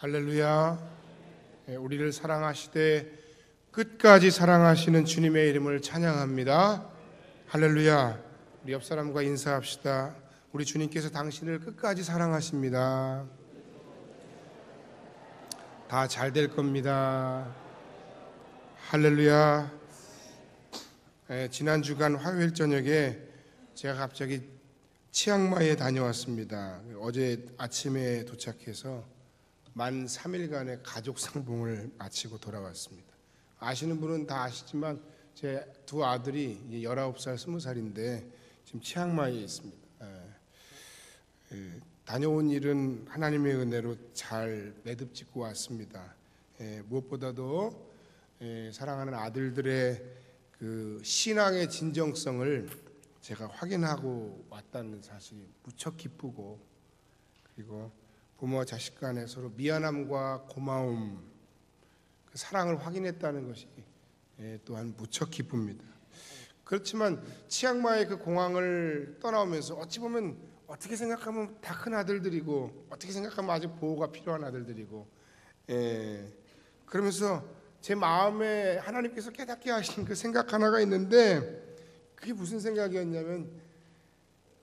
할렐루야. 우리를 사랑하시되 끝까지 사랑하시는 주님의 이름을 찬양합니다. 할렐루야. 우리 옆 사람과 인사합시다. 우리 주님께서 당신을 끝까지 사랑하십니다. 다 잘 될 겁니다. 할렐루야. 지난 주간 화요일 저녁에 제가 갑자기 치앙마이에 다녀왔습니다. 어제 아침에 도착해서 만 3일간의 가족 상봉을 마치고 돌아왔습니다. 아시는 분은 다 아시지만 제 두 아들이 19살, 20살인데 지금 치앙마이에 있습니다. 다녀온 일은 하나님의 은혜로 잘 매듭짓고 왔습니다. 무엇보다도 사랑하는 아들들의 그 신앙의 진정성을 제가 확인하고 왔다는 사실이 무척 기쁘고, 그리고 부모와 자식 간에 서로 미안함과 고마움, 그 사랑을 확인했다는 것이 또한 무척 기쁩니다. 그렇지만 치앙마이 그 공항을 떠나오면서 어찌 보면 어떻게 생각하면 다 큰 아들들이고 어떻게 생각하면 아직 보호가 필요한 아들들이고, 그러면서 제 마음에 하나님께서 깨닫게 하신 그 생각 하나가 있는데, 그게 무슨 생각이었냐면,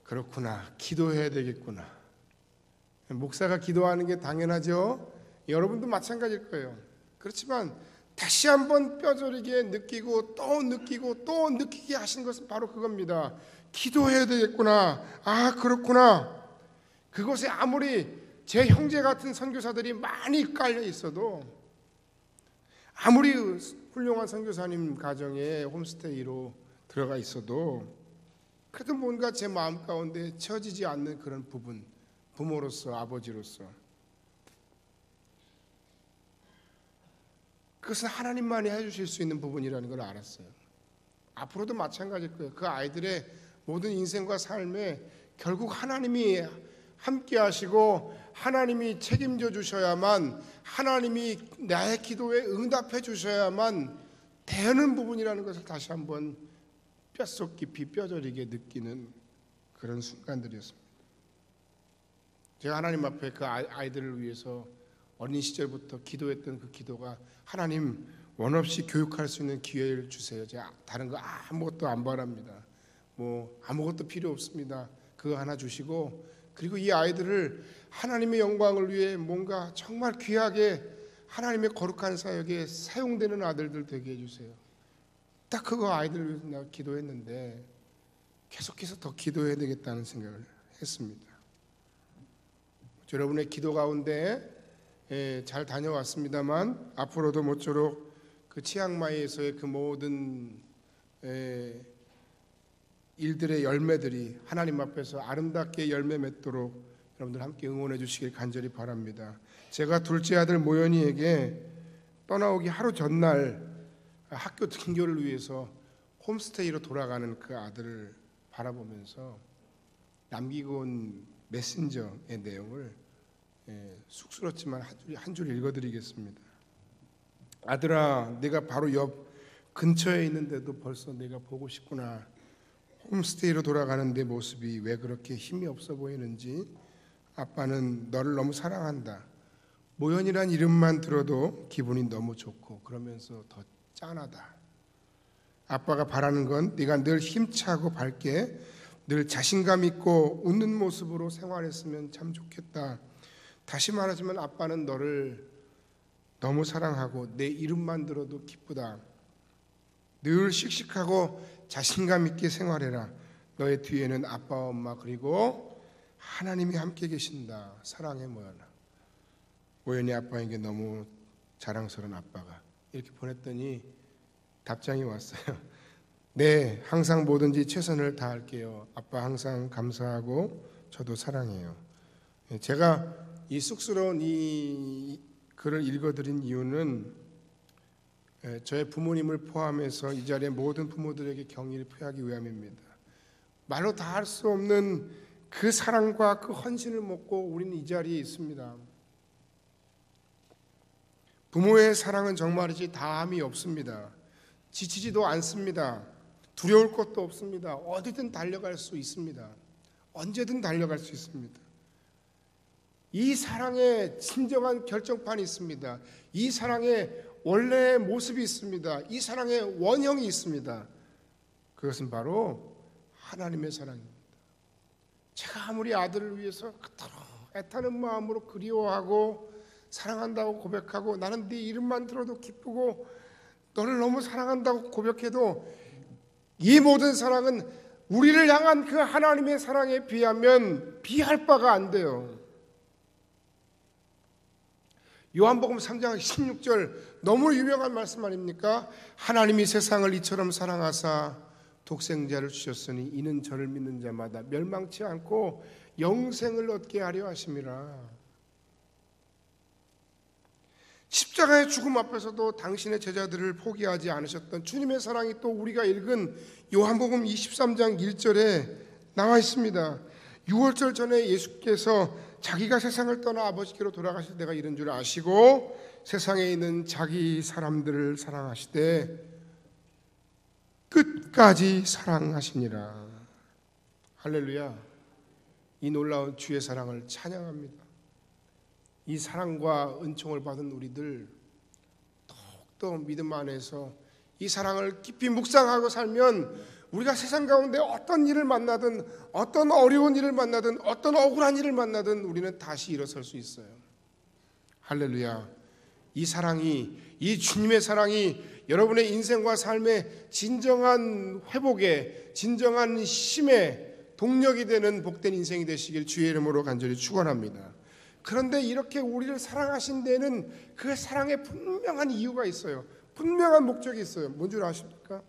그렇구나, 기도해야 되겠구나. 목사가 기도하는 게 당연하죠. 여러분도 마찬가지일 거예요. 그렇지만 다시 한번 뼈저리게 느끼고 또 느끼고 또 느끼게 하신 것은 바로 그겁니다. 기도해야 되겠구나. 아, 그렇구나. 그곳에 아무리 제 형제 같은 선교사들이 많이 깔려 있어도, 아무리 훌륭한 선교사님 가정에 홈스테이로 들어가 있어도, 그래도 뭔가 제 마음 가운데 채워지지 않는 그런 부분, 부모로서, 아버지로서, 그것은 하나님만이 해주실 수 있는 부분이라는 걸 알았어요. 앞으로도 마찬가지일 거예요. 그 아이들의 모든 인생과 삶에 결국 하나님이 함께 하시고 하나님이 책임져 주셔야만, 하나님이 나의 기도에 응답해 주셔야만 되는 부분이라는 것을 다시 한번 뼛속 깊이 뼈저리게 느끼는 그런 순간들이었습니다. 제가 하나님 앞에 그 아이들을 위해서 어린 시절부터 기도했던 그 기도가, 하나님 원 없이 교육할 수 있는 기회를 주세요. 제가 다른 거 아무것도 안 바랍니다. 뭐 아무것도 필요 없습니다. 그거 하나 주시고, 그리고 이 아이들을 하나님의 영광을 위해 뭔가 정말 귀하게 하나님의 거룩한 사역에 사용되는 아들들 되게 해주세요. 딱 그거 아이들을 위해서 내가 기도했는데, 계속해서 더 기도해야 되겠다는 생각을 했습니다. 여러분의 기도 가운데 잘 다녀왔습니다만, 앞으로도 모쪼록 그 치앙마이에서의 그 모든 일들의 열매들이 하나님 앞에서 아름답게 열매 맺도록 여러분들 함께 응원해 주시길 간절히 바랍니다. 제가 둘째 아들 모연이에게 떠나오기 하루 전날 학교 등교를 위해서 홈스테이로 돌아가는 그 아들을 바라보면서 남기고 온 메신저의 내용을 쑥스럽지만 한 줄 읽어드리겠습니다. 아들아, 내가 바로 옆 근처에 있는데도 벌써 내가 보고 싶구나. 홈스테이로 돌아가는 내 모습이 왜 그렇게 힘이 없어 보이는지 아빠는 너를 너무 사랑한다. 모연이란 이름만 들어도 기분이 너무 좋고 그러면서 더 짠하다. 아빠가 바라는 건 네가 늘 힘차고 밝게, 늘 자신감 있고 웃는 모습으로 생활했으면 참 좋겠다. 다시 말하지만 아빠는 너를 너무 사랑하고 내 이름만 들어도 기쁘다. 늘 씩씩하고 자신감 있게 생활해라. 너의 뒤에는 아빠와 엄마 그리고 하나님이 함께 계신다. 사랑해 모연아. 모연이 아빠에게 너무 자랑스러운 아빠가 이렇게 보냈더니 답장이 왔어요. 네, 항상 뭐든지 최선을 다할게요. 아빠 항상 감사하고 저도 사랑해요. 제가 이 쑥스러운 이 글을 읽어드린 이유는 저의 부모님을 포함해서 이 자리에 모든 부모들에게 경의를 표하기 위함입니다. 말로 다 할 수 없는 그 사랑과 그 헌신을 먹고 우리는 이 자리에 있습니다. 부모의 사랑은 정말이지 다함이 없습니다. 지치지도 않습니다. 두려울 것도 없습니다. 어디든 달려갈 수 있습니다. 언제든 달려갈 수 있습니다. 이 사랑의 진정한 결정판이 있습니다. 이 사랑의 원래의 모습이 있습니다. 이 사랑의 원형이 있습니다. 그것은 바로 하나님의 사랑입니다. 제가 아무리 아들을 위해서 그토록 애타는 마음으로 그리워하고 사랑한다고 고백하고 나는 네 이름만 들어도 기쁘고 너를 너무 사랑한다고 고백해도 이 모든 사랑은 우리를 향한 그 하나님의 사랑에 비하면 비할 바가 안 돼요. 요한복음 3장 16절 너무 유명한 말씀 아닙니까? 하나님이 세상을 이처럼 사랑하사 독생자를 주셨으니 이는 저를 믿는 자마다 멸망치 않고 영생을 얻게 하려 하심이라. 십자가의 죽음 앞에서도 당신의 제자들을 포기하지 않으셨던 주님의 사랑이 또 우리가 읽은 요한복음 23장 1절에 나와 있습니다. 6월절 전에 예수께서 자기가 세상을 떠나 아버지께로 돌아가실 때가 이른 줄 아시고 세상에 있는 자기 사람들을 사랑하시되 끝까지 사랑하시니라. 할렐루야. 이 놀라운 주의 사랑을 찬양합니다. 이 사랑과 은총을 받은 우리들 더욱더 믿음 안에서 이 사랑을 깊이 묵상하고 살면 우리가 세상 가운데 어떤 일을 만나든 어떤 어려운 일을 만나든 어떤 억울한 일을 만나든 우리는 다시 일어설 수 있어요. 할렐루야. 이 사랑이, 이 주님의 사랑이 여러분의 인생과 삶의 진정한 회복의, 진정한 힘의 동력이 되는 복된 인생이 되시길 주의 이름으로 간절히 축원합니다. 그런데 이렇게 우리를 사랑하신 데는 그 사랑에 분명한 이유가 있어요. 분명한 목적이 있어요. 뭔 줄 아십니까?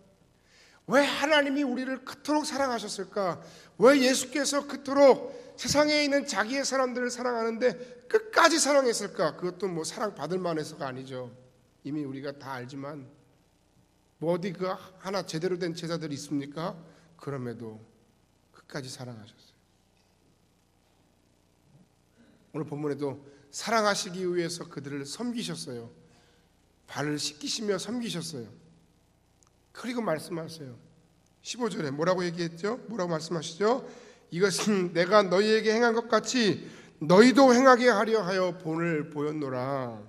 왜 하나님이 우리를 그토록 사랑하셨을까? 왜 예수께서 그토록 세상에 있는 자기의 사람들을 사랑하는데 끝까지 사랑했을까? 그것도 뭐 사랑받을 만해서가 아니죠. 이미 우리가 다 알지만 뭐 어디 그 하나 제대로 된 제자들이 있습니까? 그럼에도 끝까지 사랑하셨어요. 오늘 본문에도 사랑하시기 위해서 그들을 섬기셨어요. 발을 씻기시며 섬기셨어요. 그리고 말씀하세요. 15절에 뭐라고 얘기했죠? 뭐라고 말씀하시죠? 이것은 내가 너희에게 행한 것 같이 너희도 행하게 하려 하여 본을 보였노라.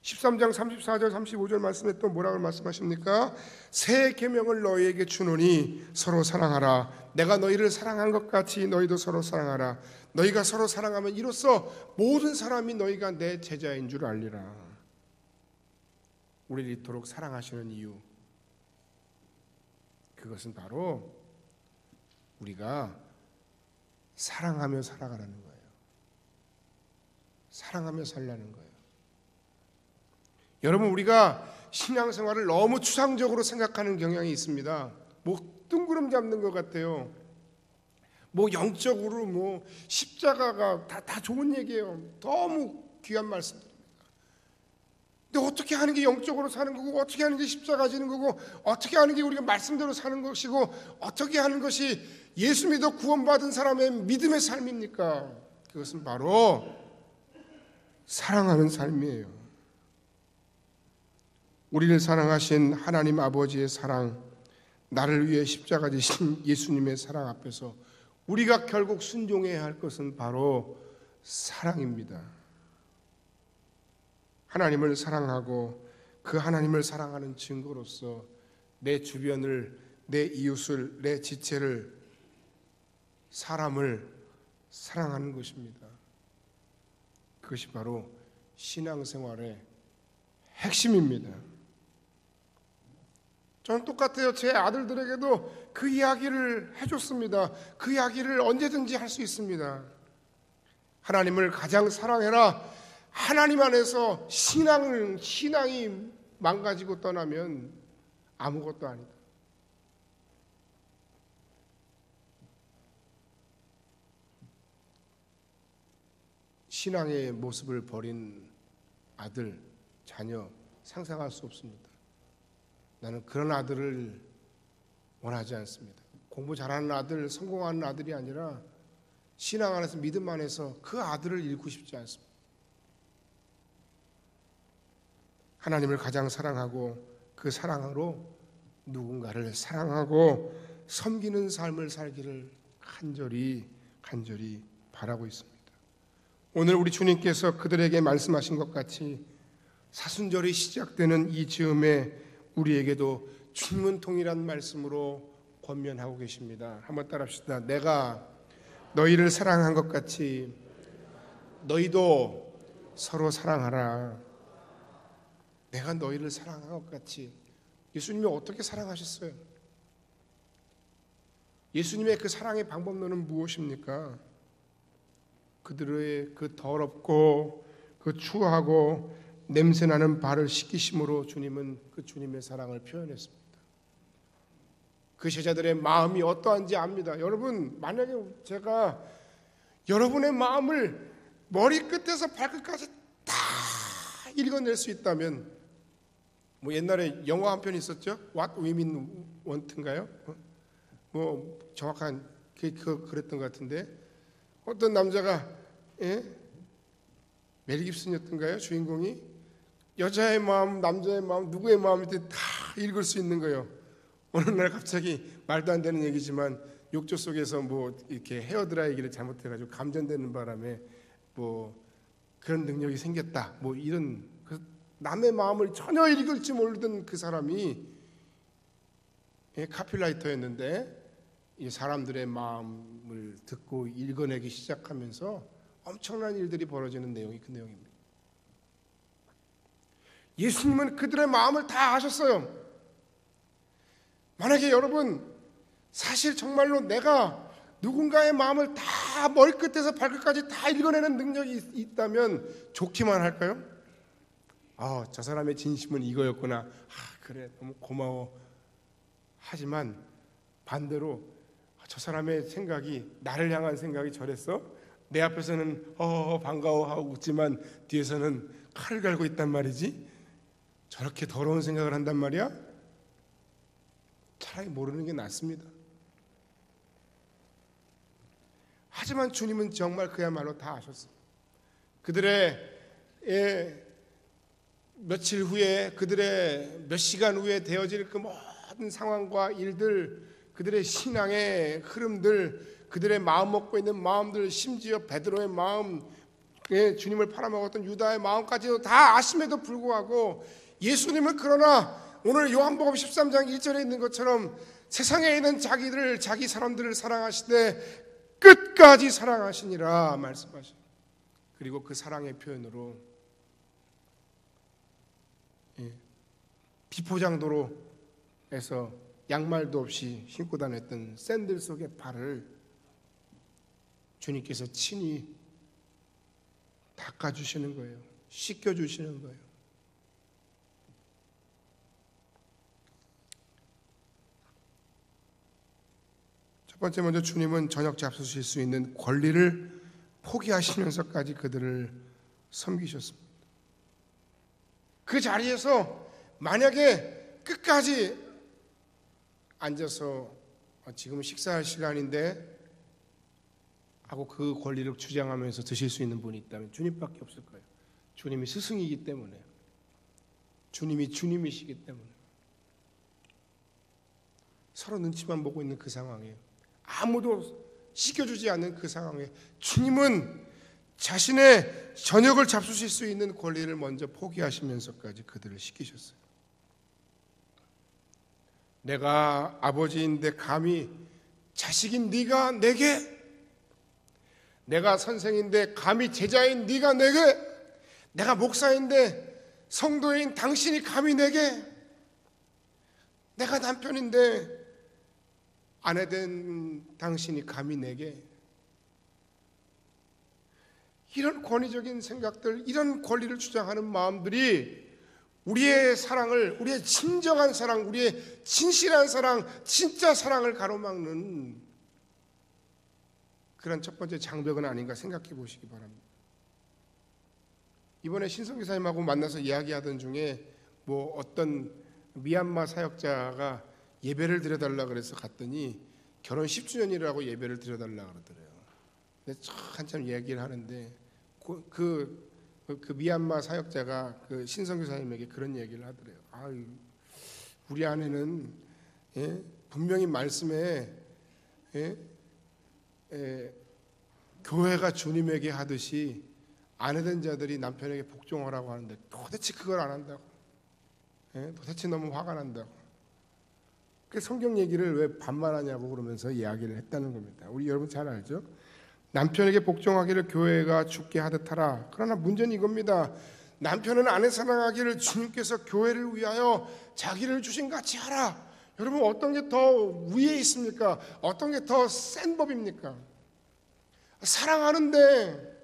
13장 34절 35절 말씀에 또 뭐라고 말씀하십니까? 새 계명을 너희에게 주노니 서로 사랑하라. 내가 너희를 사랑한 것 같이 너희도 서로 사랑하라. 너희가 서로 사랑하면 이로써 모든 사람이 너희가 내 제자인 줄 알리라. 우리를 이토록 사랑하시는 이유, 그것은 바로 우리가 사랑하며 살아가라는 거예요. 사랑하며 살라는 거예요. 여러분, 우리가 신앙생활을 너무 추상적으로 생각하는 경향이 있습니다. 뭐 뜬구름 잡는 것 같아요. 뭐 영적으로 뭐 십자가가 다 좋은 얘기예요. 너무 귀한 말씀입니다. 근데 어떻게 하는 게 영적으로 사는 거고, 어떻게 하는 게 십자가 지는 거고, 어떻게 하는 게 우리가 말씀대로 사는 것이고, 어떻게 하는 것이 예수 믿어 구원받은 사람의 믿음의 삶입니까? 그것은 바로 사랑하는 삶이에요. 우리를 사랑하신 하나님 아버지의 사랑, 나를 위해 십자가 지신 예수님의 사랑 앞에서 우리가 결국 순종해야 할 것은 바로 사랑입니다. 하나님을 사랑하고 그 하나님을 사랑하는 증거로서 내 주변을, 내 이웃을, 내 지체를, 사람을 사랑하는 것입니다. 그것이 바로 신앙생활의 핵심입니다. 저는 똑같아요. 제 아들들에게도 그 이야기를 해줬습니다. 그 이야기를 언제든지 할 수 있습니다. 하나님을 가장 사랑해라. 하나님 안에서 신앙이 망가지고 떠나면 아무것도 아니다. 신앙의 모습을 버린 아들, 자녀 상상할 수 없습니다. 나는 그런 아들을 원하지 않습니다. 공부 잘하는 아들, 성공하는 아들이 아니라 신앙 안에서, 믿음 안에서 그 아들을 잃고 싶지 않습니다. 하나님을 가장 사랑하고 그 사랑으로 누군가를 사랑하고 섬기는 삶을 살기를 간절히 바라고 있습니다. 오늘 우리 주님께서 그들에게 말씀하신 것 같이 사순절이 시작되는 이 즈음에 우리에게도 주님은 동일한 말씀으로 권면하고 계십니다. 한번 따라합시다. 내가 너희를 사랑한 것 같이 너희도 서로 사랑하라. 내가 너희를 사랑한 것 같이. 예수님이 어떻게 사랑하셨어요? 예수님의 그 사랑의 방법론은 무엇입니까? 그들의 그 더럽고 그 추하고 냄새나는 발을 씻기심으로 주님은 그 주님의 사랑을 표현했습니다. 그 제자들의 마음이 어떠한지 압니다. 여러분, 만약에 제가 여러분의 마음을 머리끝에서 발끝까지 다 읽어낼 수 있다면, 뭐 옛날에 영화 한 편 있었죠? What Women Want인가요? 뭐 정확한 그랬던 것 같은데, 어떤 남자가 멜 깁슨이었던가요? 주인공이 여자의 마음, 남자의 마음, 누구의 마음이든 다 읽을 수 있는 거예요. 어느 날 갑자기 말도 안 되는 얘기지만 욕조 속에서 뭐 이렇게 헤어드라이기를 잘못해가지고 감전되는 바람에 뭐 그런 능력이 생겼다. 뭐 이런 남의 마음을 전혀 읽을 줄 모르던 그 사람이 카필라이터였는데 이 사람들의 마음을 듣고 읽어내기 시작하면서 엄청난 일들이 벌어지는 내용이 그 내용입니다. 예수님은 그들의 마음을 다 아셨어요. 만약에 여러분 사실 정말로 내가 누군가의 마음을 다 머리끝에서 발끝까지 다 읽어내는 능력이 있다면 좋기만 할까요? 저 사람의 진심은 이거였구나. 그래, 너무 고마워. 하지만 반대로 저 사람의 생각이, 나를 향한 생각이 저랬어? 내 앞에서는 반가워하고 웃지만 뒤에서는 칼을 갈고 있단 말이지? 저렇게 더러운 생각을 한단 말이야? 차라리 모르는 게 낫습니다. 하지만 주님은 정말 그야말로 다 아셨어요. 그들의 며칠 후에, 그들의 몇 시간 후에 되어질 그 모든 상황과 일들, 그들의 신앙의 흐름들, 그들의 마음 먹고 있는 마음들, 심지어 베드로의 마음, 주님을 팔아먹었던 유다의 마음까지도 다 아심에도 불구하고 예수님은 그러나 오늘 요한복음 13장 1절에 있는 것처럼 세상에 있는 자기 사람들을 사랑하시되 끝까지 사랑하시니라 말씀하셔요. 그리고 그 사랑의 표현으로 비포장도로에서 양말도 없이 신고 다녔던 샌들 속의 발을 주님께서 친히 닦아주시는 거예요. 씻겨주시는 거예요. 첫 번째 먼저 주님은 저녁 잡수실 수 있는 권리를 포기하시면서까지 그들을 섬기셨습니다. 그 자리에서 만약에 끝까지 앉아서 지금 식사할 시간인데 하고 그 권리를 주장하면서 드실 수 있는 분이 있다면 주님밖에 없을 거예요. 주님이 스승이기 때문에, 주님이 주님이시기 때문에. 서로 눈치만 보고 있는 그 상황에, 아무도 씻겨주지 않는 그 상황에 주님은 자신의 저녁을 잡수실 수 있는 권리를 먼저 포기하시면서까지 그들을 씻기셨어요. 내가 아버지인데 감히 자식인 네가 내게, 내가 선생인데 감히 제자인 네가 내게, 내가 목사인데 성도인 당신이 감히 내게, 내가 남편인데 아내된 당신이 감히 내게, 이런 권위적인 생각들, 이런 권리를 주장하는 마음들이 우리의 사랑을, 우리의 진정한 사랑, 우리의 진실한 사랑, 진짜 사랑을 가로막는 그런 첫 번째 장벽은 아닌가 생각해 보시기 바랍니다. 이번에 신성 기사님하고 만나서 이야기하던 중에 뭐 어떤 미얀마 사역자가 예배를 드려달라 그래서 갔더니 결혼 10주년이라고 예배를 드려달라 그러더래요. 근데 한참 이야기를 하는데 그 미얀마 사역자가 그 신성 교사님에게 그런 얘기를 하더래요. 우리 아내는 분명히 말씀에 교회가 주님에게 하듯이 아내된 자들이 남편에게 복종하라고 하는데 도대체 그걸 안 한다고. 도대체 너무 화가 난다고. 그 성경 얘기를 왜 반말하냐고 그러면서 이야기를 했다는 겁니다. 우리 여러분 잘 알죠? 남편에게 복종하기를 교회가 주께 하듯 하라. 그러나 문제는 이겁니다. 남편은 아내 사랑하기를 주님께서 교회를 위하여 자기를 주신 같이 하라. 여러분, 어떤 게 더 위에 있습니까? 어떤 게 더 센 법입니까? 사랑하는데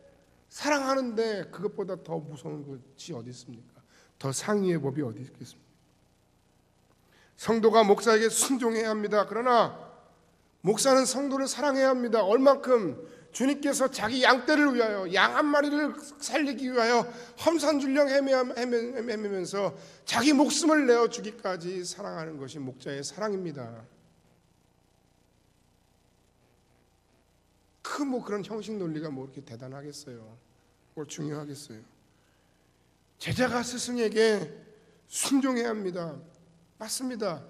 그것보다 더 무서운 것이 어디 있습니까? 더 상위의 법이 어디 있겠습니까? 성도가 목사에게 순종해야 합니다. 그러나 목사는 성도를 사랑해야 합니다. 얼만큼? 주님께서 자기 양떼를 위하여, 양 한 마리를 살리기 위하여 험산줄령 헤매면서 자기 목숨을 내어주기까지 사랑하는 것이 목자의 사랑입니다. 그런 형식 논리가 뭐 이렇게 대단하겠어요? 뭘 중요하겠어요? 제자가 스승에게 순종해야 합니다. 맞습니다.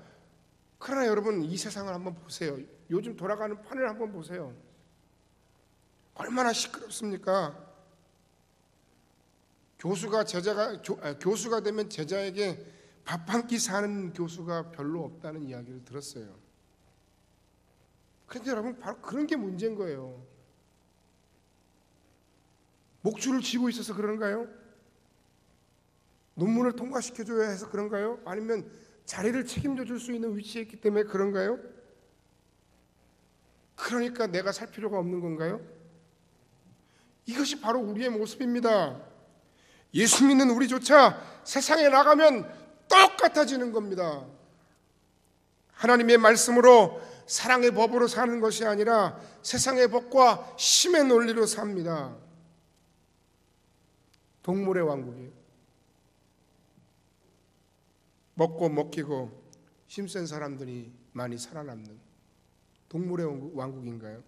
그러나 여러분, 이 세상을 한번 보세요. 요즘 돌아가는 판을 한번 보세요. 얼마나 시끄럽습니까? 교수가 되면 제자에게 밥 한 끼 사는 교수가 별로 없다는 이야기를 들었어요. 그런데 여러분, 바로 그런 게 문제인 거예요. 목줄을 쥐고 있어서 그런가요? 논문을 통과시켜줘야 해서 그런가요? 아니면 자리를 책임져 줄 수 있는 위치에 있기 때문에 그런가요? 그러니까 내가 살 필요가 없는 건가요? 이것이 바로 우리의 모습입니다. 예수 믿는 우리조차 세상에 나가면 똑같아지는 겁니다. 하나님의 말씀으로 사랑의 법으로 사는 것이 아니라 세상의 법과 힘의 논리로 삽니다. 동물의 왕국이에요. 먹고 먹히고 힘센 사람들이 많이 살아남는 동물의 왕국인가요?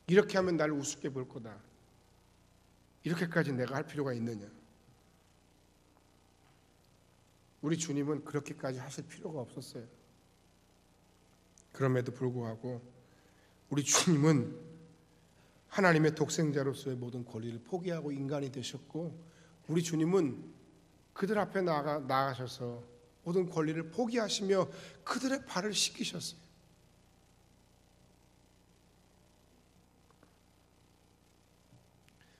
이렇게 하면 날 우습게 볼 거다. 이렇게까지 내가 할 필요가 있느냐? 우리 주님은 그렇게까지 하실 필요가 없었어요. 그럼에도 불구하고 우리 주님은 하나님의 독생자로서의 모든 권리를 포기하고 인간이 되셨고, 우리 주님은 그들 앞에 나가셔서 모든 권리를 포기하시며 그들의 발을 씻기셨어요.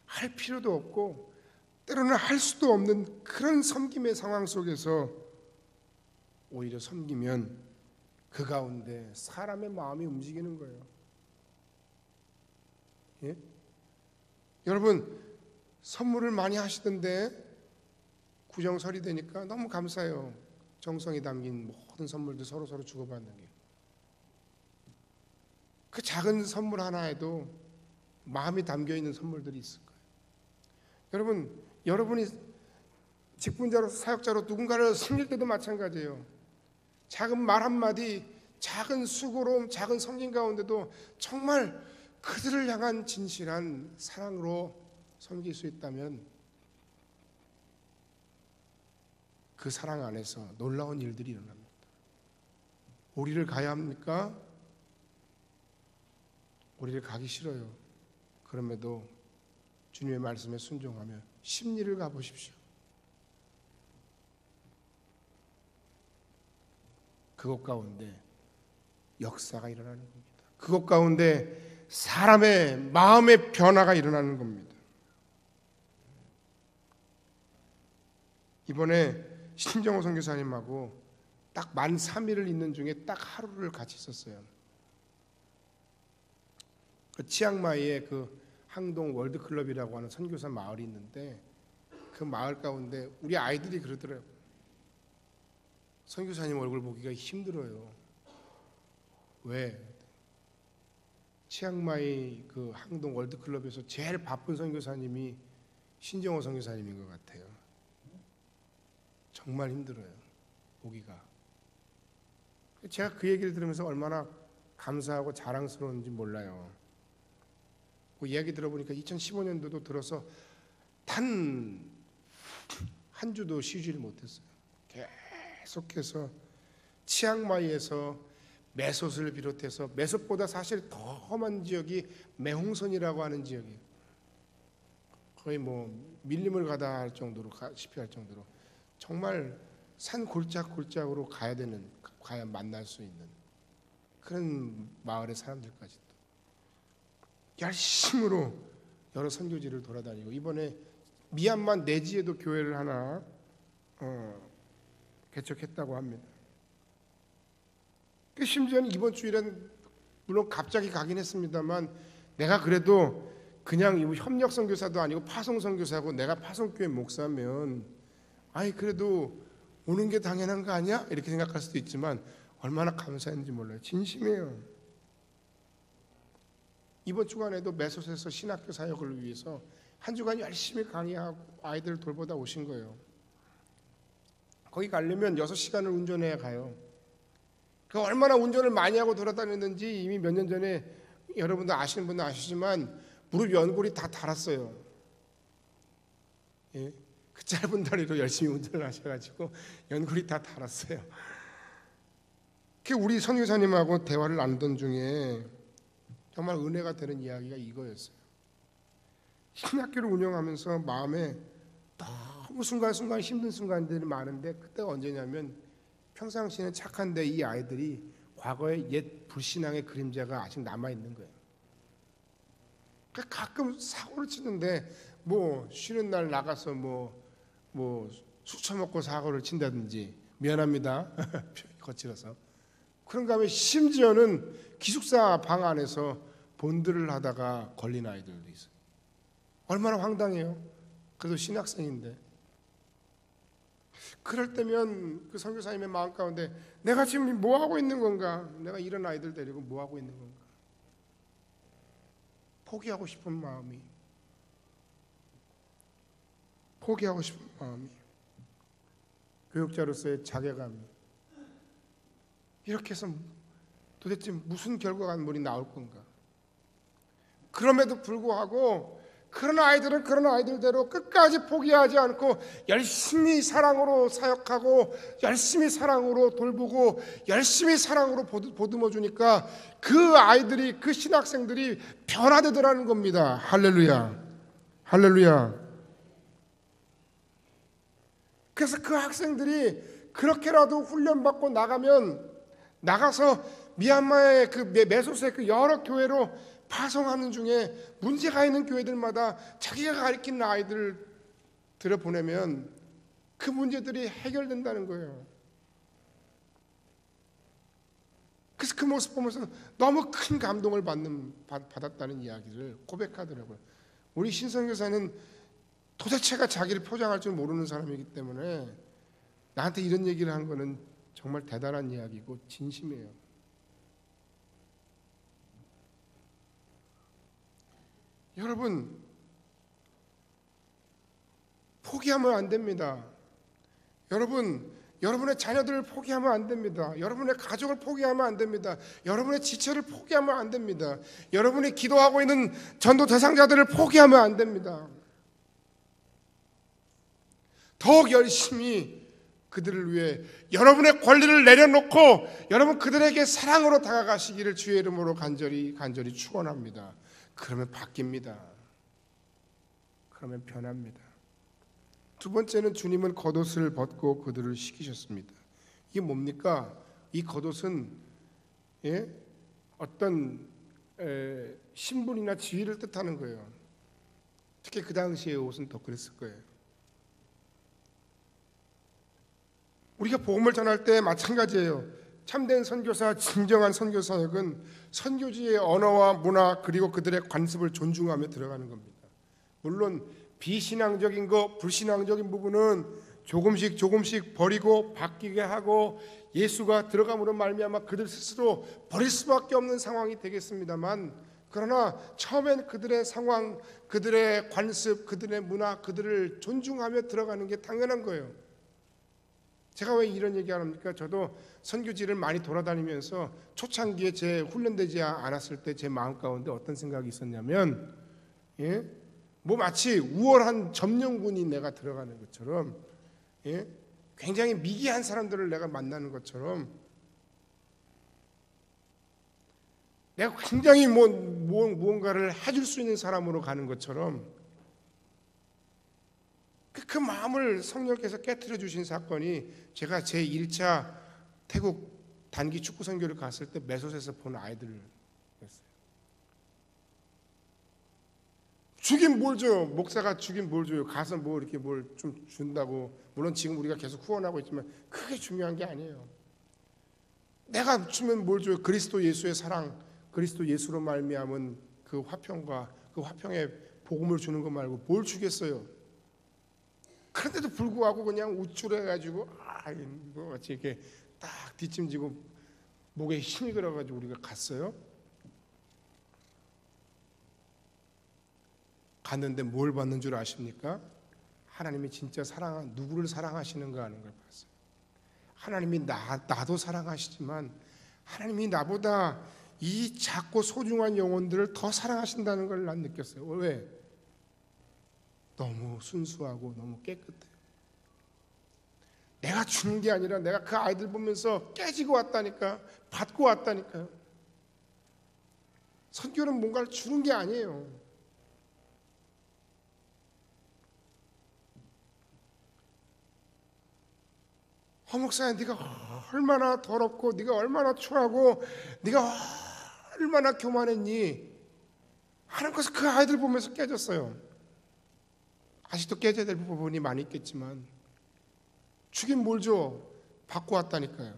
할 필요도 없고 때로는 할 수도 없는 그런 섬김의 상황 속에서 오히려 섬기면 그 가운데 사람의 마음이 움직이는 거예요. 예? 여러분, 선물을 많이 하시던데 구정설이 되니까 너무 감사해요. 정성이 담긴 모든 선물들 서로 주고받는 게. 그 작은 선물 하나에도 마음이 담겨있는 선물들이 있을 거예요. 여러분이 직분자로서 사역자로 누군가를 섬길 때도 마찬가지예요. 작은 말 한마디, 작은 수고로움, 작은 섬김 가운데도 정말 그들을 향한 진실한 사랑으로 섬길 수 있다면 그 사랑 안에서 놀라운 일들이 일어납니다. 우리를 가야 합니까? 우리를 가기 싫어요. 그럼에도 주님의 말씀에 순종하며 심리를 가보십시오. 그것 가운데 역사가 일어나는 겁니다. 그것 가운데 사람의 마음의 변화가 일어나는 겁니다. 이번에 신정호 선교사님하고 딱 만 3일을 있는 중에 딱 하루를 같이 있었어요. 그 치앙마이에 그 항동 월드클럽이라고 하는 선교사 마을이 있는데, 그 마을 가운데 우리 아이들이 그러더라고요. 선교사님 얼굴 보기가 힘들어요. 왜? 치앙마이 그 항동 월드클럽에서 제일 바쁜 선교사님이 신정호 선교사님인 것 같아요. 정말 힘들어요, 보기가. 제가 그 얘기를 들으면서 얼마나 감사하고 자랑스러운지 몰라요. 그 이야기 들어보니까 2015년도도 들어서 단 한 주도 쉬지를 못했어요. 계속해서 치앙마이에서 메솥을 비롯해서, 메솥보다 사실 더 험한 지역이 매홍선이라고 하는 지역이에요. 거의 뭐 밀림을 가다 할 정도로 가시피 할 정도로 정말 산 골짜기로 가야 만날 수 있는 그런 마을의 사람들까지도 열심으로 여러 선교지를 돌아다니고 이번에 미얀마 내지에도 교회를 하나 개척했다고 합니다. 심지어는 이번 주일엔 물론 갑자기 가긴 했습니다만 내가 그래도 그냥 협력 선교사도 아니고 파송 선교사고 내가 파송교회 목사면 아니 그래도 오는 게 당연한 거 아니야? 이렇게 생각할 수도 있지만 얼마나 감사했는지 몰라요. 진심이에요. 이번 주간에도 메소스에서 신학교 사역을 위해서 한 주간 열심히 강의하고 아이들을 돌보다 오신 거예요. 거기 가려면 6시간을 운전해야 가요. 그 얼마나 운전을 많이 하고 돌아다녔는지 이미 몇 년 전에 여러분들 아시는 분은 아시지만 무릎 연골이 다 닳았어요. 예? 그 짧은 다리로 열심히 운전을 하셔가지고 연골이 다 닳았어요. 우리 선교사님하고 대화를 나누던 중에 정말 은혜가 되는 이야기가 이거였어요. 신학교를 운영하면서 마음에 너무 순간순간 힘든 순간들이 많은데 그때가 언제냐면 평상시에는 착한데 이 아이들이 과거의 옛 불신앙의 그림자가 아직 남아있는 거예요. 가끔 사고를 치는데 뭐 쉬는 날 나가서 뭐 술 처먹고 사고를 친다든지 미안합니다. 거칠어서 그런가 하면 심지어는 기숙사 방 안에서 본드를 하다가 걸린 아이들도 있어요. 얼마나 황당해요. 그래도 신학생인데. 그럴 때면 그 선교사님의 마음 가운데 내가 지금 뭐 하고 있는 건가? 내가 이런 아이들 데리고 뭐 하고 있는 건가? 포기하고 싶은 마음이 교육자로서의 자괴감이 이렇게 해서 도대체 무슨 결과물이 나올 건가? 그럼에도 불구하고 그런 아이들은 그런 아이들대로 끝까지 포기하지 않고 열심히 사랑으로 사역하고 열심히 사랑으로 돌보고 열심히 사랑으로 보듬어 주니까 그 아이들이 그 신학생들이 변화되더라는 겁니다. 할렐루야. 할렐루야. 그래서 그 학생들이 그렇게라도 훈련받고 나가서 미얀마의 그 메소스의 그 여러 교회로 파송하는 중에 문제가 있는 교회들마다 자기가 가르치는 아이들을 들여보내면 그 문제들이 해결된다는 거예요. 그래서 그 모습 보면서 너무 큰 감동을 받았다는 이야기를 고백하더라고요. 우리 신선교사는 도대체가 자기를 포장할 줄 모르는 사람이기 때문에 나한테 이런 얘기를 한 거는 정말 대단한 이야기고 진심이에요. 여러분, 포기하면 안 됩니다. 여러분의 자녀들을 포기하면 안 됩니다. 여러분의 가족을 포기하면 안 됩니다. 여러분의 지체를 포기하면 안 됩니다. 여러분이 기도하고 있는 전도 대상자들을 포기하면 안 됩니다. 더욱 열심히 그들을 위해 여러분의 권리를 내려놓고 여러분 그들에게 사랑으로 다가가시기를 주의 이름으로 간절히 축원합니다. 그러면 바뀝니다. 그러면 변합니다. 두 번째는 주님은 겉옷을 벗고 그들을 시키셨습니다. 이게 뭡니까? 이 겉옷은 어떤 신분이나 지위를 뜻하는 거예요. 특히 그 당시의 옷은 더 그랬을 거예요. 우리가 복음을 전할 때 마찬가지예요. 참된 선교사, 진정한 선교사역은 선교지의 언어와 문화 그리고 그들의 관습을 존중하며 들어가는 겁니다. 물론 비신앙적인 거, 불신앙적인 부분은 조금씩 버리고 바뀌게 하고 예수가 들어감으로 말미암아 그들 스스로 버릴 수밖에 없는 상황이 되겠습니다만, 그러나 처음엔 그들의 상황, 그들의 관습, 그들의 문화, 그들을 존중하며 들어가는 게 당연한 거예요. 제가 왜 이런 얘기 합니까? 저도 선교지를 많이 돌아다니면서 초창기에 제 훈련되지 않았을 때 제 마음 가운데 어떤 생각이 있었냐면, 뭐 마치 우월한 점령군이 내가 들어가는 것처럼, 굉장히 미개한 사람들을 내가 만나는 것처럼, 내가 굉장히 무언가를 해줄 수 있는 사람으로 가는 것처럼 그 마음을 성령께서 깨트려 주신 사건이 제가 제1차 태국 단기 축구 선교를 갔을 때 메소스에서 본 아이들을 했어요. 주긴 뭘 줘요? 목사가 주긴 뭘 줘요? 가서 뭐 이렇게 뭘 좀 준다고. 물론 지금 우리가 계속 후원하고 있지만 그게 중요한 게 아니에요. 내가 주면 뭘 줘요? 그리스도 예수의 사랑, 그리스도 예수로 말미암은 그 화평과 그 화평의 복음을 주는 거 말고 뭘 주겠어요? 그런데도 불구하고 그냥 우쭐해가지고 뭐 같이 이렇게 딱 뒷짐지고 목에 힘이 들어가지고 우리가 갔어요. 갔는데 뭘 받는 줄 아십니까? 하나님이 진짜 누구를 사랑하시는가 하는 걸 봤어요. 하나님이 나도 사랑하시지만 하나님이 나보다 이 작고 소중한 영혼들을 더 사랑하신다는 걸 난 느꼈어요. 왜? 너무 순수하고 너무 깨끗해요. 내가 주는 게 아니라 내가 그 아이들 보면서 깨지고 왔다니까, 받고 왔다니까요. 선교는 뭔가를 주는 게 아니에요. 목사야, 네가 얼마나 더럽고 네가 얼마나 추하고 네가 얼마나 교만했니 하는 것을 그 아이들 보면서 깨졌어요. 아직도 깨져야 될 부분이 많이 있겠지만 주긴 뭘 줘? 받고 왔다니까요.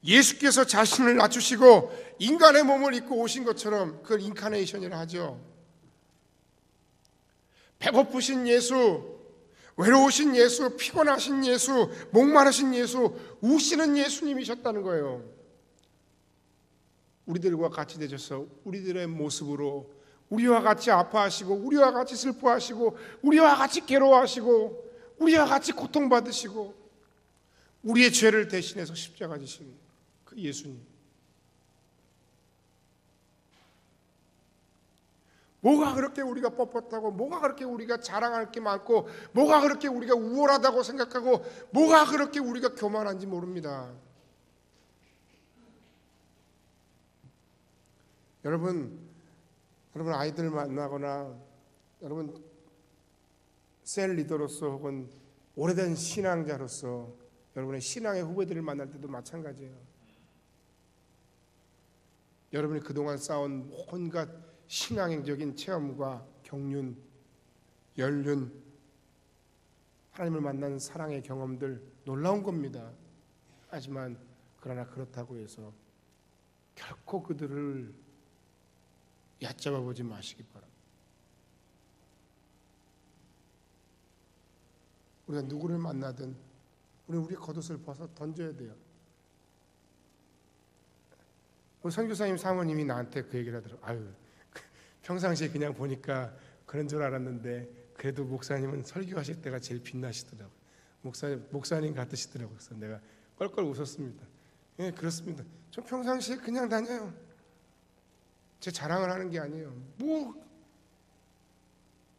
예수께서 자신을 낮추시고 인간의 몸을 입고 오신 것처럼 그걸 인카네이션이라 하죠. 배고프신 예수, 외로우신 예수, 피곤하신 예수, 목마르신 예수, 우시는 예수님이셨다는 거예요. 우리들과 같이 되셔서 우리들의 모습으로 우리와 같이 아파하시고 우리와 같이 슬퍼하시고 우리와 같이 괴로워하시고 우리와 같이 고통받으시고 우리의 죄를 대신해서 십자가 지신 그 예수님. 뭐가 그렇게 우리가 뻣뻣하고 뭐가 그렇게 우리가 자랑할 게 많고 뭐가 그렇게 우리가 우월하다고 생각하고 뭐가 그렇게 우리가 교만한지 모릅니다. 여러분 아이들 만나거나 여러분 셀 리더로서 혹은 오래된 신앙자로서 여러분의 신앙의 후배들을 만날 때도 마찬가지예요. 여러분이 그동안 쌓은 온갖 신앙적인 체험과 경륜, 연륜, 하나님을 만난 사랑의 경험들 놀라운 겁니다. 하지만 그러나 그렇다고 해서 결코 그들을 얕잡아 보지 마시기 바랍니다. 우리가 누구를 만나든 우리 겉옷을 벗어 던져야 돼요. 우리 선교사님 사모님이 나한테 그 얘기를 하더라고요. 평상시에 그냥 보니까 그런 줄 알았는데 그래도 목사님은 설교하실 때가 제일 빛나시더라고요. 목사님 같으시더라고요. 그래서 내가 껄껄 웃었습니다. 예, 그렇습니다. 저 평상시에 그냥 다녀요. 제 자랑을 하는 게 아니에요. 뭐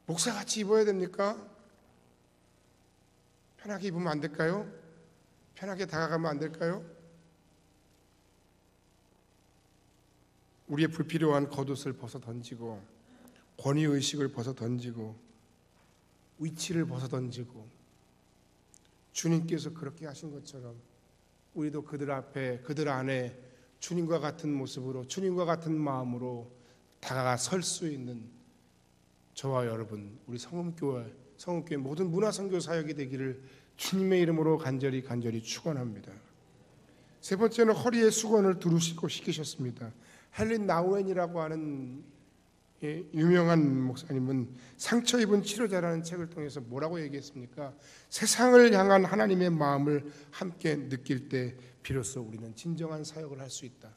목사같이 입어야 됩니까? 편하게 입으면 안 될까요? 편하게 다가가면 안 될까요? 우리의 불필요한 겉옷을 벗어 던지고 권위의식을 벗어 던지고 위치를 벗어 던지고 주님께서 그렇게 하신 것처럼 우리도 그들 앞에 그들 안에 주님과 같은 모습으로 주님과 같은 마음으로 다가가 설 수 있는 저와 여러분 우리 성음교회 모든 문화선교 사역이 되기를 주님의 이름으로 간절히 축원합니다. 세 번째는 허리에 수건을 두르시고 시키셨습니다. 헬린 나우엔이라고 하는 유명한 목사님은 상처 입은 치료자라는 책을 통해서 뭐라고 얘기했습니까? 세상을 향한 하나님의 마음을 함께 느낄 때 비로소 우리는 진정한 사역을 할 수 있다.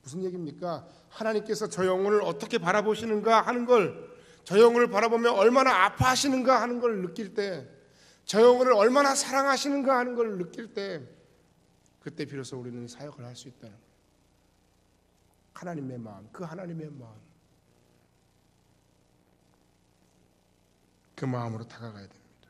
무슨 얘기입니까? 하나님께서 저 영혼을 어떻게 바라보시는가 하는 걸, 저 영혼을 바라보며 얼마나 아파하시는가 하는 걸 느낄 때, 저 영혼을 얼마나 사랑하시는가 하는 걸 느낄 때, 그때 비로소 우리는 사역을 할 수 있다는 거예요. 하나님의 마음, 그 하나님의 마음, 그 마음으로 다가가야 됩니다.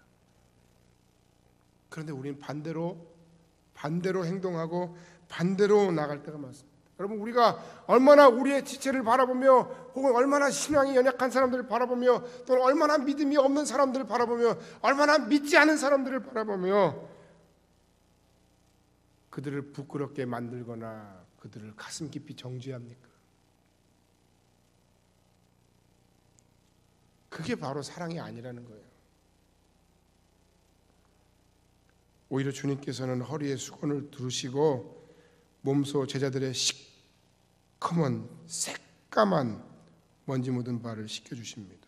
그런데 우리는 반대로 행동하고 반대로 나갈 때가 많습니다. 여러분, 우리가 얼마나 우리의 지체를 바라보며 혹은 얼마나 신앙이 연약한 사람들을 바라보며 또는 얼마나 믿음이 없는 사람들을 바라보며 얼마나 믿지 않은 사람들을 바라보며 그들을 부끄럽게 만들거나 그들을 가슴 깊이 정죄합니까? 그게 바로 사랑이 아니라는 거예요. 오히려 주님께서는 허리에 수건을 두르시고 몸소 제자들의 시커먼 새까만 먼지 묻은 발을 씻겨주십니다.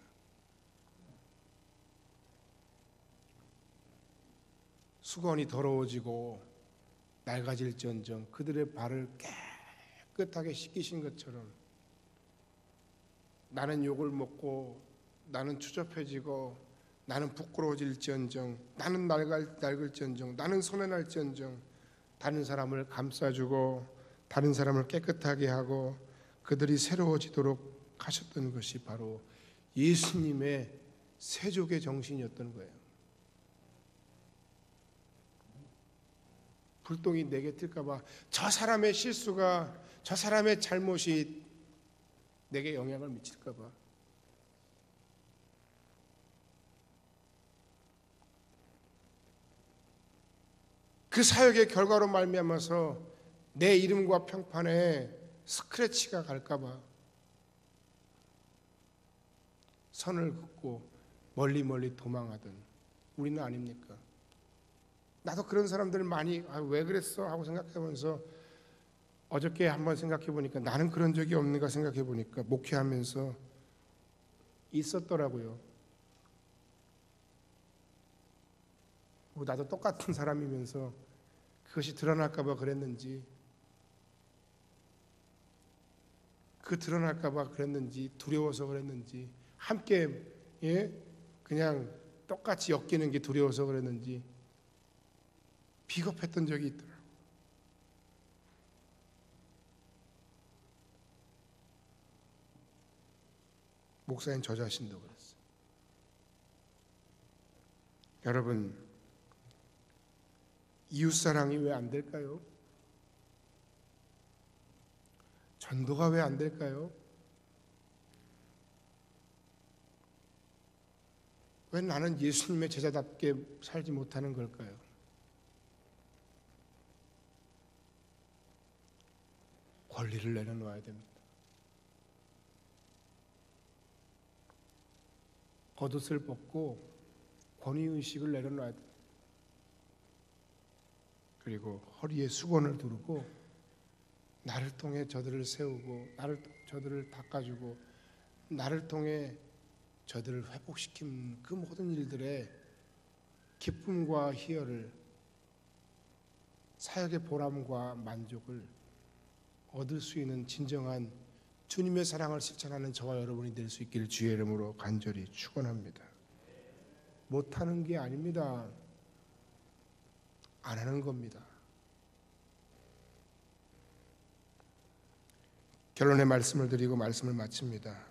수건이 더러워지고 낡아질지언정 그들의 발을 깨끗하게 씻기신 것처럼 나는 욕을 먹고 나는 추접해지고 나는 부끄러워질지언정 나는 낡을지언정 나는 손해날지언정 다른 사람을 감싸주고 다른 사람을 깨끗하게 하고 그들이 새로워지도록 하셨던 것이 바로 예수님의 세족의 정신이었던 거예요. 불똥이 내게 튈까 봐 저 사람의 실수가 저 사람의 잘못이 내게 영향을 미칠까 봐 그 사역의 결과로 말미암아서 내 이름과 평판에 스크래치가 갈까 봐 선을 긋고 멀리 도망하던 우리는 아닙니까? 나도 그런 사람들 많이 왜 그랬어? 하고 생각해보면서 어저께 한번 생각해보니까 나는 그런 적이 없는가 생각해보니까 목회하면서 있었더라고요. 나도 똑같은 사람이면서 그것이 드러날까 봐 그랬는지 드러날까 봐 그랬는지 두려워서 그랬는지 함께 그냥 똑같이 엮이는 게 두려워서 그랬는지 비겁했던 적이 있더라고요. 목사님 저 자신도 그랬어요. 여러분, 이웃사랑이 왜 안 될까요? 전도가 왜 안 될까요? 왜 나는 예수님의 제자답게 살지 못하는 걸까요? 권리를 내려놓아야 됩니다. 겉옷을 벗고 권위의식을 내려놔야 됩니다. 그리고 허리에 수건을 두르고 나를 통해 저들을 세우고 저들을 닦아주고 나를 통해 저들을 회복시킨 그 모든 일들의 기쁨과 희열을 사역의 보람과 만족을 얻을 수 있는 진정한 주님의 사랑을 실천하는 저와 여러분이 될 수 있기를 주의 이름으로 간절히 축원합니다. 못하는 게 아닙니다. 안 하는 겁니다. 결론의 말씀을 드리고 말씀을 마칩니다.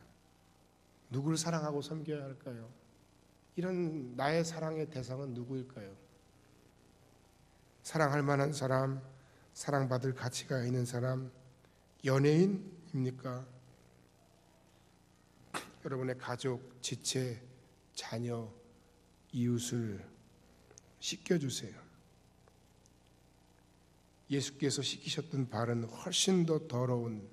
누구를 사랑하고 섬겨야 할까요? 이런 나의 사랑의 대상은 누구일까요? 사랑할 만한 사람, 사랑받을 가치가 있는 사람, 연예인입니까? 여러분의 가족, 지체, 자녀, 이웃을 씻겨주세요. 예수께서 씻기셨던 발은 훨씬 더 더러운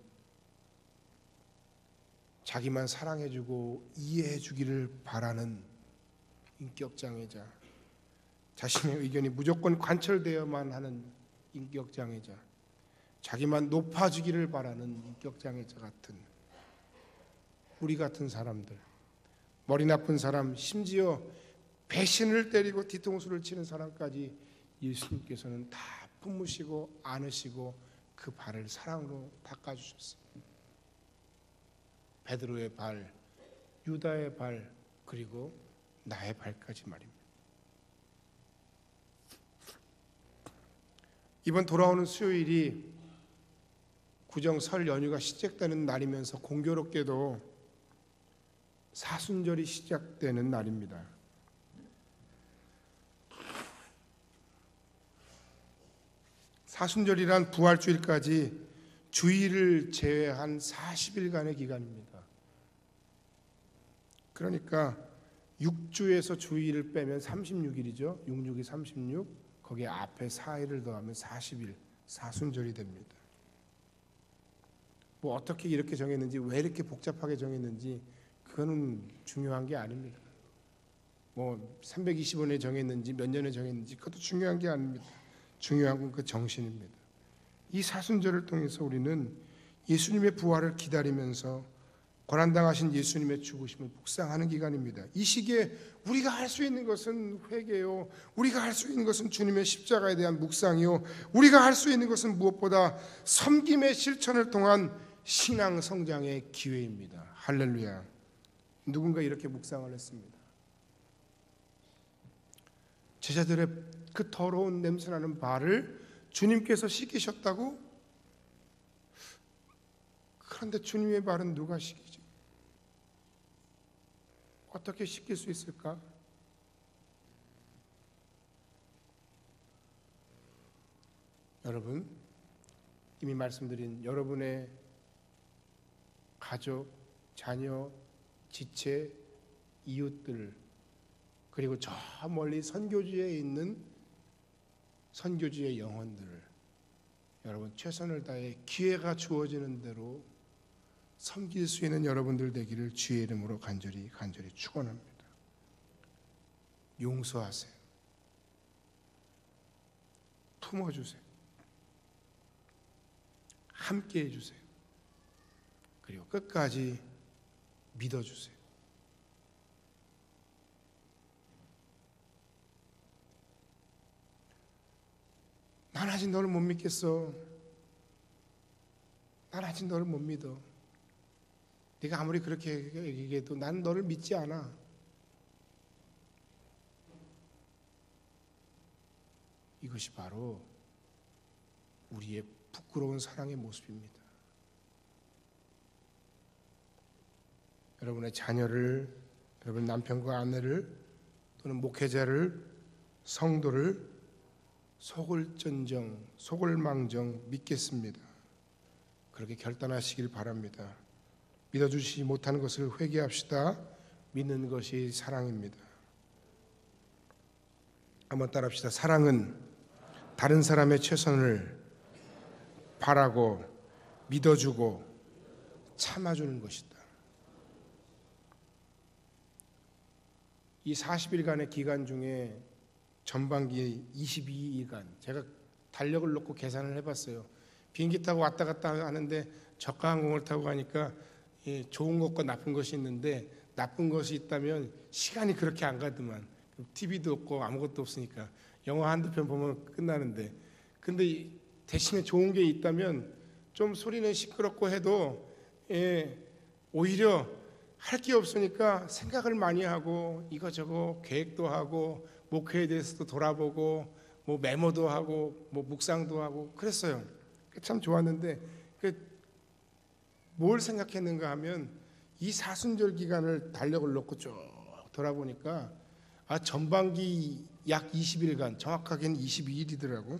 자기만 사랑해주고 이해해주기를 바라는 인격장애자, 자신의 의견이 무조건 관철되어야만 하는 인격장애자, 자기만 높아지기를 바라는 인격장애자 같은 우리 같은 사람들, 머리 나쁜 사람, 심지어 배신을 때리고 뒤통수를 치는 사람까지 예수님께서는 다 품으시고 안으시고 그 발을 사랑으로 닦아주셨습니다. 베드로의 발, 유다의 발, 그리고 나의 발까지 말입니다. 이번 돌아오는 수요일이 구정 설 연휴가 시작되는 날이면서 공교롭게도 사순절이 시작되는 날입니다. 사순절이란 부활주일까지 주일을 제외한 40일간의 기간입니다. 그러니까 6주에서 주일을 빼면 36일이죠. 6, 6이 36. 거기에 앞에 4일을 더하면 40일, 사순절이 됩니다. 뭐 어떻게 이렇게 정했는지, 왜 이렇게 복잡하게 정했는지 그거는 중요한 게 아닙니다. 뭐 320원에 정했는지 몇 년에 정했는지 그것도 중요한 게 아닙니다. 중요한 건 그 정신입니다. 이 사순절을 통해서 우리는 예수님의 부활을 기다리면서 고난당하신 예수님의 죽으심을 묵상하는 기간입니다. 이 시기에 우리가 할 수 있는 것은 회개요, 우리가 할 수 있는 것은 주님의 십자가에 대한 묵상이요, 우리가 할 수 있는 것은 무엇보다 섬김의 실천을 통한 신앙 성장의 기회입니다. 할렐루야. 누군가 이렇게 묵상을 했습니다. 제자들의 그 더러운 냄새나는 발을 주님께서 씻기셨다고? 그런데 주님의 발은 누가 씻기죠? 어떻게 씻길 수 있을까? 여러분, 이미 말씀드린 여러분의 가족, 자녀, 지체, 이웃들, 그리고 저 멀리 선교지에 있는 선교지의 영혼들을 여러분 최선을 다해 기회가 주어지는 대로 섬길 수 있는 여러분들 되기를 주의 이름으로 간절히 축원합니다. 용서하세요. 품어주세요. 함께 해주세요. 그리고 끝까지 믿어주세요. 난 아직 너를 못 믿겠어. 난 아직 너를 못 믿어. 네가 아무리 그렇게 얘기해도 난 너를 믿지 않아. 이것이 바로 우리의 부끄러운 사랑의 모습입니다. 여러분의 자녀를, 여러분 남편과 아내를, 또는 목회자를, 성도를 속을전정, 속을망정 믿겠습니다. 그렇게 결단하시길 바랍니다. 믿어주시지 못하는 것을 회개합시다. 믿는 것이 사랑입니다. 한번 따라합시다. 사랑은 다른 사람의 최선을 바라고 믿어주고 참아주는 것이다. 이 40일간의 기간 중에 전반기 22일간 제가 달력을 놓고 계산을 해봤어요. 비행기 타고 왔다 갔다 하는데 저가 항공을 타고 가니까 좋은 것과 나쁜 것이 있는데, 나쁜 것이 있다면 시간이 그렇게 안 가더만. TV도 없고 아무것도 없으니까 영화 한두 편 보면 끝나는데, 근데 대신에 좋은 게 있다면 좀 소리는 시끄럽고 해도 오히려 할 게 없으니까 생각을 많이 하고 이거저거 계획도 하고 목회에 대해서도 돌아보고 뭐 메모도 하고 뭐 묵상도 하고 그랬어요. 참 좋았는데 뭘 생각했는가 하면 이 사순절 기간을 달력을 놓고 쭉 돌아보니까 전반기 약 20일간, 정확하게는 22일이더라고.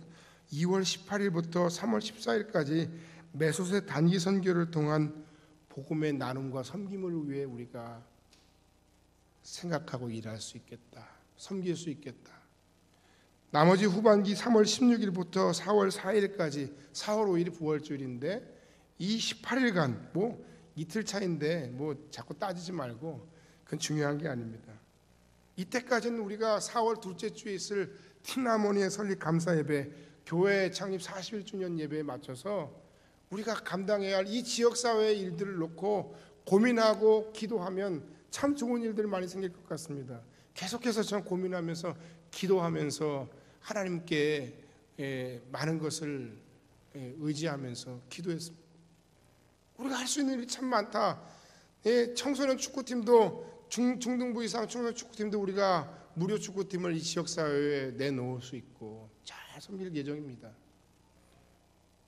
2월 18일부터 3월 14일까지 메소세 단기 선교를 통한 복음의 나눔과 섬김을 위해 우리가 생각하고 일할 수 있겠다, 섬길 수 있겠다. 나머지 후반기 3월 16일부터 4월 4일까지, 4월 5일이 부활주일인데 이 18일간 뭐 이틀 차인데 뭐 자꾸 따지지 말고, 그건 중요한 게 아닙니다. 이때까지는 우리가 4월 둘째 주에 있을 팀나모니의 설립 감사 예배, 교회 창립 41주년 예배에 맞춰서 우리가 감당해야 할 이 지역사회의 일들을 놓고 고민하고 기도하면 참 좋은 일들 많이 생길 것 같습니다. 계속해서 전 고민하면서 기도하면서 하나님께 많은 것을 의지하면서 기도했습니다. 우리가 할 수 있는 일이 참 많다. 청소년 축구팀도 중등부 이상 청소년 축구팀도 우리가 무료 축구팀을 이 지역사회에 내놓을 수 있고 잘 섬길 예정입니다.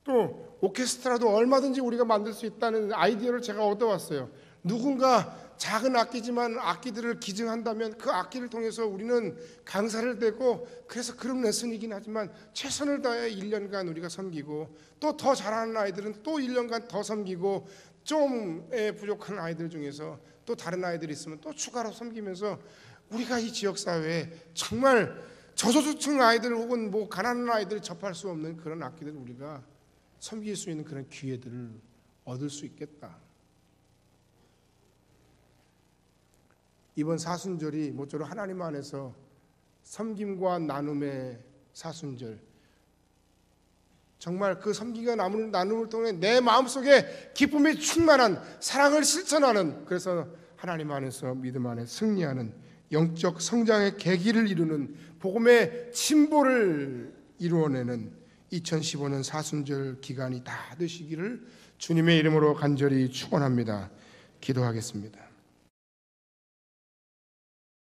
또 오케스트라도 얼마든지 우리가 만들 수 있다는 아이디어를 제가 얻어왔어요. 누군가 작은 악기지만 악기들을 기증한다면 그 악기를 통해서 우리는 강사를 되고, 그래서 그런 레슨이긴 하지만 최선을 다해 1년간 우리가 섬기고, 또 더 잘하는 아이들은 또 1년간 더 섬기고, 좀 부족한 아이들 중에서 또 다른 아이들이 있으면 또 추가로 섬기면서 우리가 이 지역사회에 정말 저소득층 아이들 혹은 뭐 가난한 아이들 접할 수 없는 그런 악기들을 우리가 섬길 수 있는 그런 기회들을 얻을 수 있겠다. 이번 사순절이 모쪼록 하나님 안에서 섬김과 나눔의 사순절, 정말 그 섬김과 나눔을 통해 내 마음속에 기쁨이 충만한 사랑을 실천하는, 그래서 하나님 안에서 믿음 안에 승리하는 영적 성장의 계기를 이루는 복음의 진보를 이루어내는 2015년 사순절 기간이 다 되시기를 주님의 이름으로 간절히 축원합니다. 기도하겠습니다.